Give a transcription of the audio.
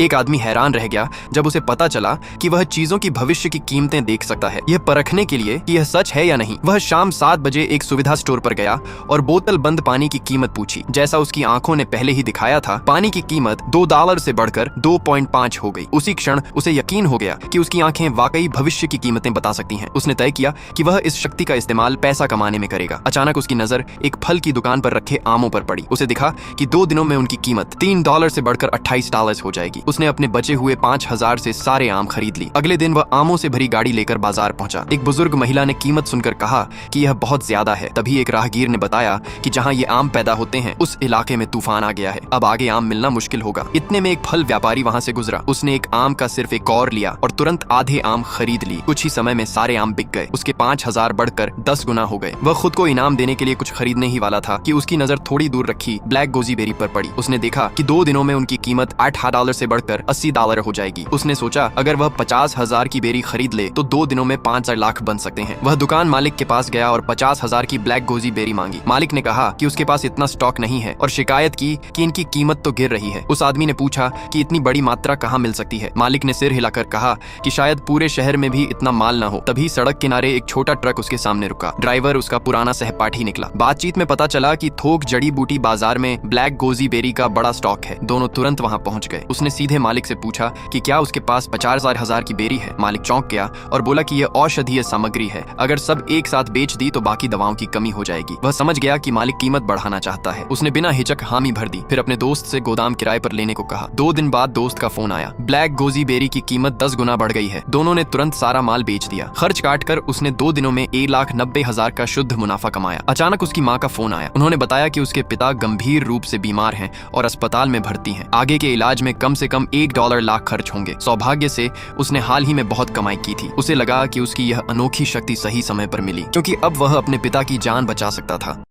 एक आदमी हैरान रह गया जब उसे पता चला कि वह चीजों की भविष्य की कीमतें देख सकता है। यह परखने के लिए कि यह सच है या नहीं, वह शाम 7 बजे एक सुविधा स्टोर पर गया और बोतल बंद पानी की कीमत पूछी। जैसा उसकी आंखों ने पहले ही दिखाया था, पानी की कीमत $2 से बढ़कर 2.5 हो गई। उसी क्षण उसे यकीन हो गया कि उसकी आंखें वाकई भविष्य की कीमतें बता सकती हैं। उसने तय किया कि वह इस शक्ति का इस्तेमाल पैसा कमाने में करेगा। अचानक उसकी नजर एक फल की दुकान पर रखे आमों पर पड़ी। उसे दिखा कि 2 दिनों में उनकी कीमत $3 से बढ़कर $28 हो जाएगी। उसने अपने बचे हुए 5,000 से सारे आम खरीद ली। अगले दिन वह आमों से भरी गाड़ी लेकर बाजार पहुंचा। एक बुजुर्ग महिला ने कीमत सुनकर कहा कि यह बहुत ज्यादा है। तभी एक राहगीर ने बताया कि जहां ये आम पैदा होते हैं उस इलाके में तूफान आ गया है, अब आगे आम मिलना मुश्किल होगा। इतने में एक फल व्यापारी वहां से गुजरा। उसने एक आम का सिर्फ एक कौर लिया और तुरंत आधे आम खरीद ली। कुछ ही समय में सारे आम बिक गए। उसके 5,000 बढ़कर 10 गुना हो गए। वह खुद को इनाम देने के लिए कुछ खरीदने ही वाला था कि उसकी नजर थोड़ी दूर रखी ब्लैक गोजीबेरी पर पड़ी। उसने देखा कि 2 दिनों में उनकी कीमत $8 से बढ़कर $80 हो जाएगी। उसने सोचा अगर वह 50,000 की बेरी खरीद ले तो 2 दिनों में 5 लाख बन सकते हैं। वह दुकान मालिक के पास गया और 50,000 की ब्लैक गोजीबेरी मांगी। मालिक ने कहा कि उसके पास इतना स्टॉक नहीं है और शिकायत की कि इनकी कीमत तो गिर रही है। उस आदमी ने पूछा कि इतनी बड़ी मात्रा कहाँ मिल सकती है। मालिक ने सिर हिलाकर कहा कि शायद पूरे शहर में भी इतना माल ना हो। तभी सड़क किनारे एक छोटा ट्रक उसके सामने रुका। ड्राइवर उसका पुराना सहपाठी निकला। बातचीत में पता चला कि थोक जड़ी बूटी बाजार में ब्लैक गोजीबेरी का बड़ा स्टॉक है। दोनों तुरंत वहां पहुंच गए। उसने सीधे मालिक से पूछा कि क्या उसके पास 50,000 की बेरी है। मालिक चौंक गया और बोला कि यह औषधीय सामग्री है, अगर सब एक साथ बेच दी तो बाकी दवाओं की कमी हो जाएगी। वह समझ गया कि मालिक कीमत बढ़ाना चाहता है। उसने बिना हिचक हामी भर दी, फिर अपने दोस्त से गोदाम किराए पर लेने को कहा। 2 दिन बाद दोस्त का फोन आया। ब्लैक गोजीबेरी की कीमत 10 गुना बढ़ गई है। दोनों ने तुरंत सारा माल बेच दिया। खर्च काटकर उसने 2 दिनों में 1,90,000 का शुद्ध मुनाफा कमाया। अचानक उसकी माँ का फोन आया। उन्होंने बताया कि उसके पिता गंभीर रूप से बीमार हैं और अस्पताल में भर्ती हैं। आगे के इलाज में कम से कम $1 लाख खर्च होंगे। सौभाग्य से उसने हाल ही में बहुत कमाई की थी। उसे लगा कि उसकी यह अनोखी शक्ति सही समय पर मिली, क्योंकि अब वह अपने पिता की जान बचा सकता था।